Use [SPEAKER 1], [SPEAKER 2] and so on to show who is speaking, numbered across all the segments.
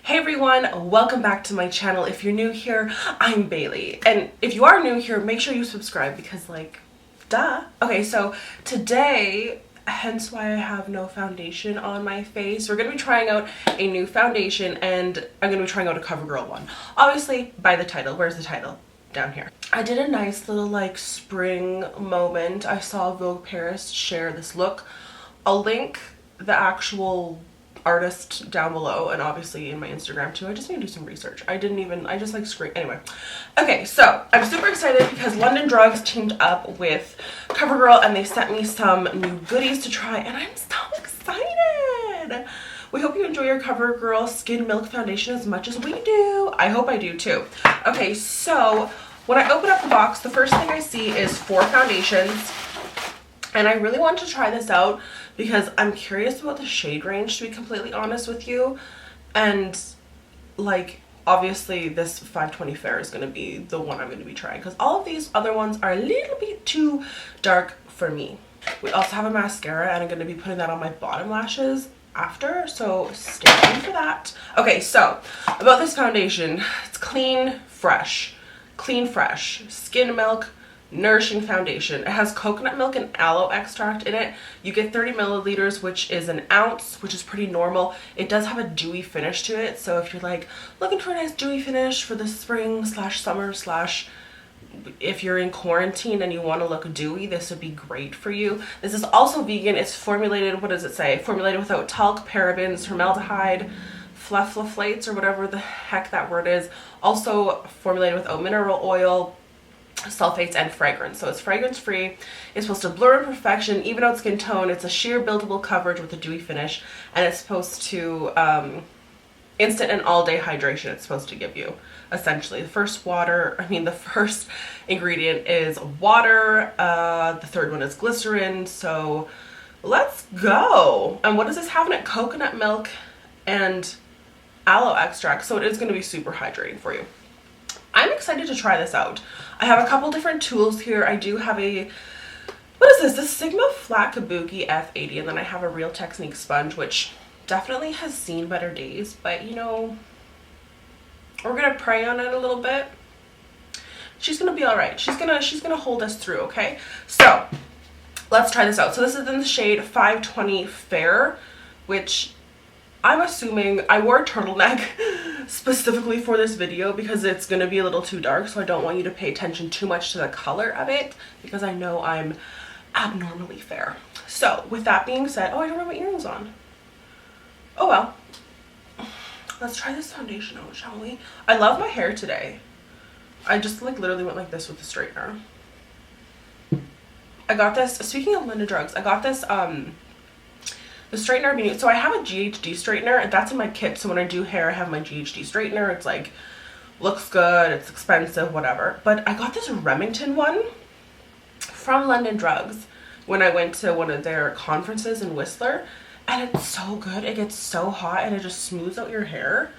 [SPEAKER 1] Hey everyone, welcome back to my channel. If you're new here, I'm Bailey. And if you are new here, make sure you subscribe because like, duh. Okay, so today, hence why I have no foundation on my face, we're going to be trying out a new foundation and I'm going to be trying out a COVERGIRL one. Obviously, by the title. Where's the title? Down here. I did a nice little like spring moment. I saw Vogue Paris share this look. I'll link the actual artist down below and obviously in my Instagram too. I just need to do some research. I just like scream. Anyway, okay, so I'm super excited because London Drugs teamed up with COVERGIRL and they sent me some new goodies to try and I'm so excited. We hope you enjoy your COVERGIRL Skin Milk Foundation as much as we do. I hope I do too. Okay, so when I open up the box, the first thing I see is 4 foundations. And I really want to try this out because I'm curious about the shade range, to be completely honest with you. And like, obviously this 520 Fair is going to be the one I'm going to be trying because all of these other ones are a little bit too dark for me. We also have a mascara and I'm going to be putting that on my bottom lashes after, so stay tuned for that. Okay, so about this foundation, it's clean fresh skin milk nourishing foundation. It has coconut milk and aloe extract in it. You get 30 milliliters, which is an ounce, which is pretty normal. It does have a dewy finish to it, so if you're like looking for a nice dewy finish for the spring slash summer slash if you're in quarantine and you want to look dewy, this would be great for you. This is also vegan. It's formulated, what does it say? Formulated without talc, parabens, formaldehyde, flufflates, or whatever the heck that word is. Also formulated without mineral oil, sulfates, and fragrance. So it's fragrance free. It's supposed to blur imperfection, even out skin tone. It's a sheer buildable coverage with a dewy finish, and it's supposed to instant and all day hydration. It's supposed to give you essentially the first ingredient is water, the third one is glycerin. So let's go. And what does this have in it? Coconut milk and aloe extract, so it is going to be super hydrating for you. I'm excited to try this out. I have a couple different tools here. I do have a, what is this? The Sigma Flat Kabuki F80, and then I have a Real Technique sponge, which definitely has seen better days, but you know, we're gonna pray on it a little bit. She's gonna be all right. She's gonna hold us through, okay? So let's try this out. So this is in the shade 520 Fair, which I'm assuming I wore a turtleneck specifically for this video because it's going to be a little too dark, so I don't want you to pay attention too much to the color of it because I know I'm abnormally fair. So with that being said, oh, I don't have my earrings on. Oh well. Let's try this foundation out, shall we? I love my hair today. I just like literally went like this with the straightener. I got this, speaking of London Drugs, I got this the straightener, so I have a GHD straightener and that's in my kit. So when I do hair, I have my GHD straightener. It's like, looks good, it's expensive, whatever. But I got this Remington one from London Drugs when I went to one of their conferences in Whistler, and it's so good. It gets so hot and it just smooths out your hair.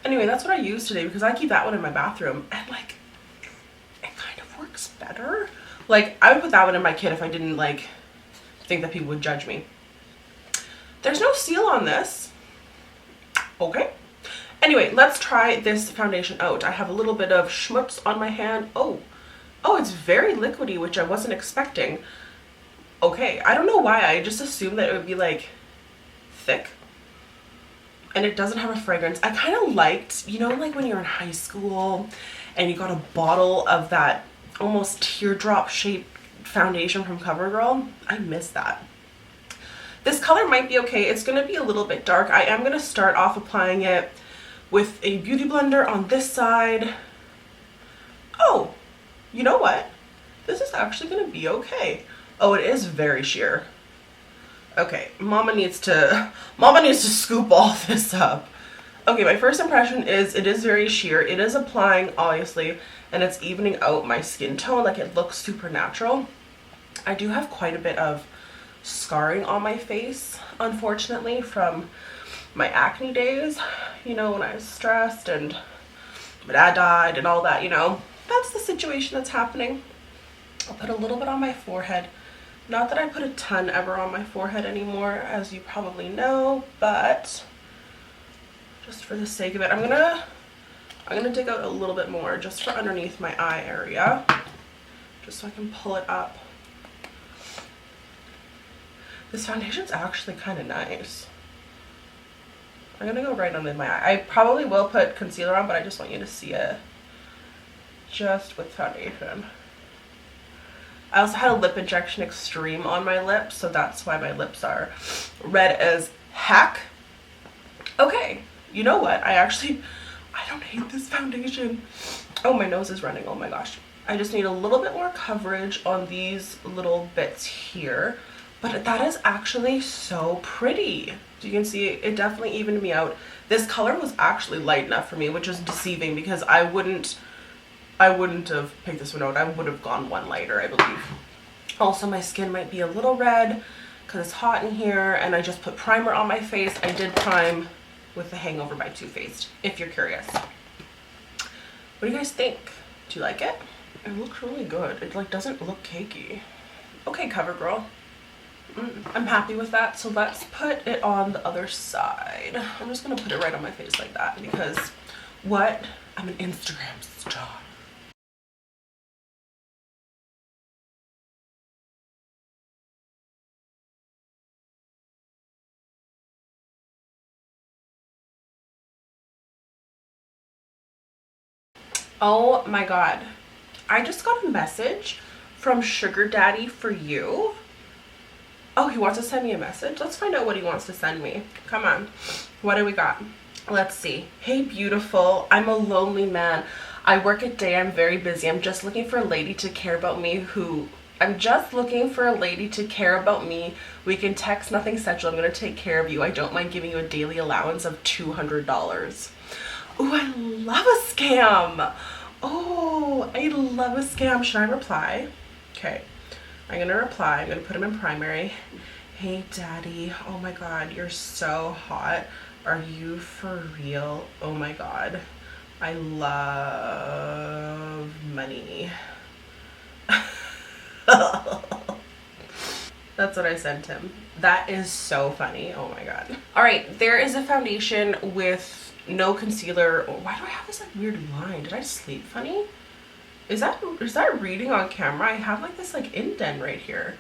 [SPEAKER 1] Anyway, that's what I use today because I keep that one in my bathroom and like, it kind of works better. Like, I would put that one in my kit if I didn't like think that people would judge me. There's no seal on this. Okay. Anyway, let's try this foundation out. I have a little bit of schmutz on my hand. Oh, it's very liquidy, which I wasn't expecting. Okay, I don't know why. I just assumed that it would be like thick. And it doesn't have a fragrance. I kind of liked, you know, like when you're in high school and you got a bottle of that almost teardrop shaped foundation from COVERGIRL. I miss that. This color might be okay. It's going to be a little bit dark. I am going to start off applying it with a beauty blender on this side. Oh, you know what? This is actually going to be okay. Oh, it is very sheer. Okay, mama needs to scoop all this up. Okay, my first impression is it is very sheer. It is applying, obviously, and it's evening out my skin tone. Like, it looks super natural. I do have quite a bit of scarring on my face, unfortunately, from my acne days, you know, when I was stressed and my dad died and all that, you know. That's the situation that's happening. I'll put a little bit on my forehead. Not that I put a ton ever on my forehead anymore, as you probably know, but just for the sake of it. I'm gonna dig out a little bit more just for underneath my eye area, just so I can pull it up. This foundation's actually kind of nice. I'm gonna go right under my eye. I probably will put concealer on, but I just want you to see it just with foundation. I also had a lip injection extreme on my lips, so that's why my lips are red as heck. Okay, you know what? I don't hate this foundation. Oh, my nose is running. Oh my gosh. I just need a little bit more coverage on these little bits here. But that is actually so pretty. You can see it definitely evened me out. This color was actually light enough for me, which is deceiving because I wouldn't have picked this one out. I would have gone one lighter, I believe. Also, my skin might be a little red because it's hot in here, and I just put primer on my face. I did prime with The Hangover by Too Faced, if you're curious. What do you guys think? Do you like it? It looks really good. It like doesn't look cakey. Okay, CoverGirl. I'm happy with that, so let's put it on the other side. I'm just gonna put it right on my face like that because what? I'm an Instagram star. Oh my god, I just got a message from Sugar Daddy for You. Oh, he wants to send me a message? Let's find out what he wants to send me. Come on. What do we got? Let's see. Hey, beautiful. I'm a lonely man. I work at day. I'm very busy. I'm just looking for a lady to care about me We can text, nothing sexual. I'm going to take care of you. I don't mind giving you a daily allowance of $200. Oh, I love a scam. Oh, I love a scam. Should I reply? Okay. I'm gonna reply. I'm gonna put him in primary. Hey daddy, oh my god, you're so hot. Are you for real? Oh my god, I love money. That's what I sent him. That is so funny. Oh my god. All right, there is a foundation with no concealer. Why do I have this like weird line? Did I sleep funny? Is that reading on camera? I have like this like indent right here,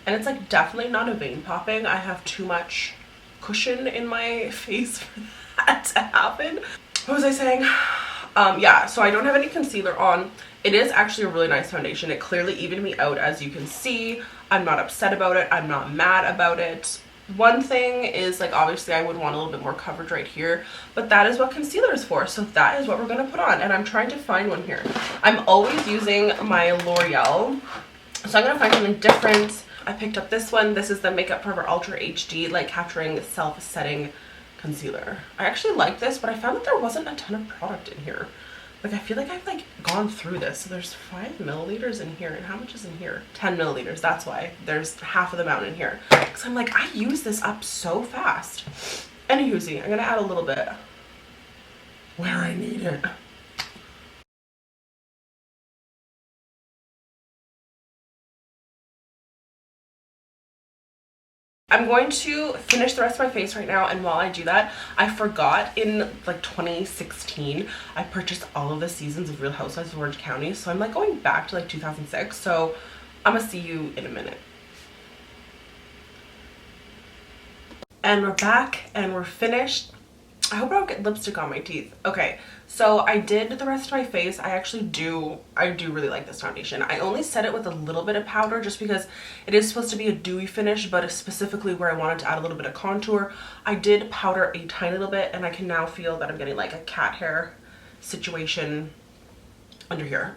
[SPEAKER 1] and it's like definitely not a vein popping. I have too much cushion in my face for that to happen. What was I saying? Yeah, so I don't have any concealer on. It is actually a really nice foundation. It clearly evened me out, as you can see. I'm not upset about it. I'm not mad about it. One thing is, like, obviously I would want a little bit more coverage right here, but that is what concealer is for, so that is what we're going to put on, and I'm trying to find one here. I'm always using my L'Oreal, so I'm going to find something different. I picked up this one. This is the Makeup Forever Ultra HD Light Capturing Self-Setting Concealer. I actually like this, but I found that there wasn't a ton of product in here. Like, I feel like I've like gone through this. So there's 5 milliliters in here, and how much is in here? 10 milliliters. That's why there's half of the amount in here. Because I'm like, I use this up so fast. Anywho, I'm gonna add a little bit where I need it. I'm going to finish the rest of my face right now, and while I do that, I forgot in like 2016 I purchased all of the seasons of Real Housewives of Orange County, so I'm like going back to like 2006, so I'm gonna see you in a minute. And we're back and we're finished. I hope I don't get lipstick on my teeth. Okay, so I did the rest of my face. I do really like this foundation. I only set it with a little bit of powder just because it is supposed to be a dewy finish, but specifically where I wanted to add a little bit of contour, I did powder a tiny little bit, and I can now feel that I'm getting like a cat hair situation under here.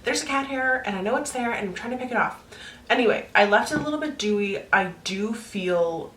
[SPEAKER 1] There's a cat hair and I know it's there and I'm trying to pick it off. Anyway, I left it a little bit dewy. I do feel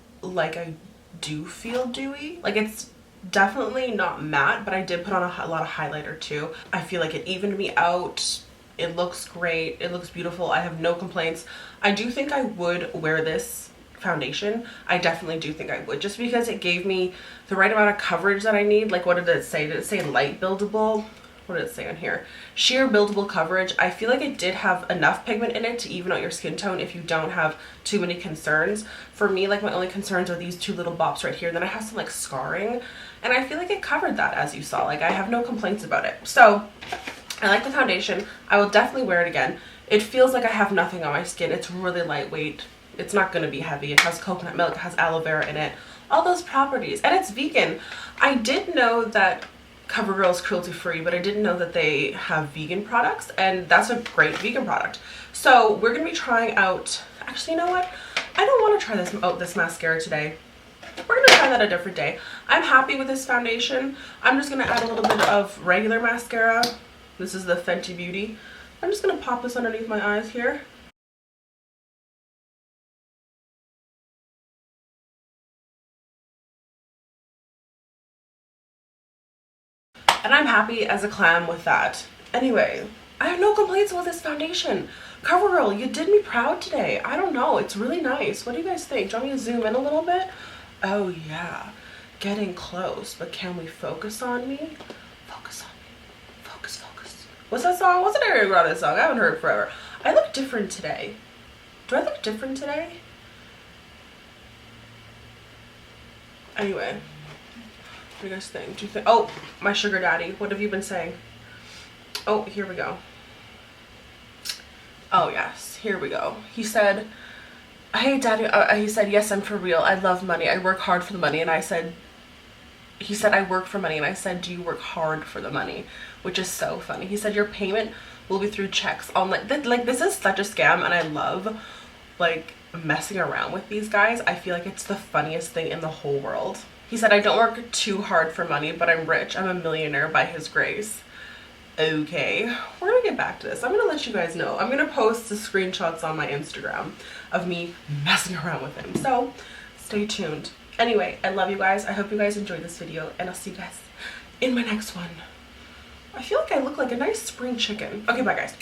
[SPEAKER 1] dewy. Like, it's definitely not matte, but I did put on a lot of highlighter too. I feel like it evened me out. It looks great. It looks beautiful. I have no complaints. I do think I would wear this foundation. I definitely do think I would, just because it gave me the right amount of coverage that I need. Like, what did it say? Did it say light buildable? what did it say on here? Sheer buildable coverage. I feel like it did have enough pigment in it to even out your skin tone if you don't have too many concerns. For me, like my only concerns are these two little bops right here. Then I have some like scarring, and I feel like it covered that, as you saw. Like I have no complaints about it. So I like the foundation. I will definitely wear it again. It feels like I have nothing on my skin. It's really lightweight. It's not going to be heavy. It has coconut milk, it has aloe vera in it, all those properties, and it's vegan. I did know that CoverGirl is cruelty free, but I didn't know that they have vegan products, and that's a great vegan product. So we're going to be trying out, actually, you know what? I don't want to try this mascara today. We're going to try that a different day. I'm happy with this foundation. I'm just going to add a little bit of regular mascara. This is the Fenty Beauty. I'm just going to pop this underneath my eyes here. And I'm happy as a clam with that. Anyway, I have no complaints with this foundation. CoverGirl, you did me proud today. I don't know, it's really nice. What do you guys think? Do you want me to zoom in a little bit? Oh yeah, getting close, but can we focus on me? Focus on me, focus, focus. What's that song? What's the name of that song? I haven't heard it forever. I look different today. Do I look different today? Anyway. What do you guys think? Do you think? Oh, my sugar daddy. What have you been saying? Oh, here we go. Oh yes, here we go. He said, "Hey, daddy." He said, "Yes, I'm for real. I love money. I work hard for the money." And I said, he said, "I work for money." And I said, "Do you work hard for the money?" Which is so funny. He said, "Your payment will be through checks." Like this is such a scam, and I love like messing around with these guys. I feel like it's the funniest thing in the whole world. He said, "I don't work too hard for money, but I'm rich. I'm a millionaire by his grace." Okay, we're gonna get back to this. I'm gonna let you guys know. I'm gonna post the screenshots on my Instagram of me messing around with him. So stay tuned. Anyway, I love you guys. I hope you guys enjoyed this video, and I'll see you guys in my next one. I feel like I look like a nice spring chicken. Okay, bye guys.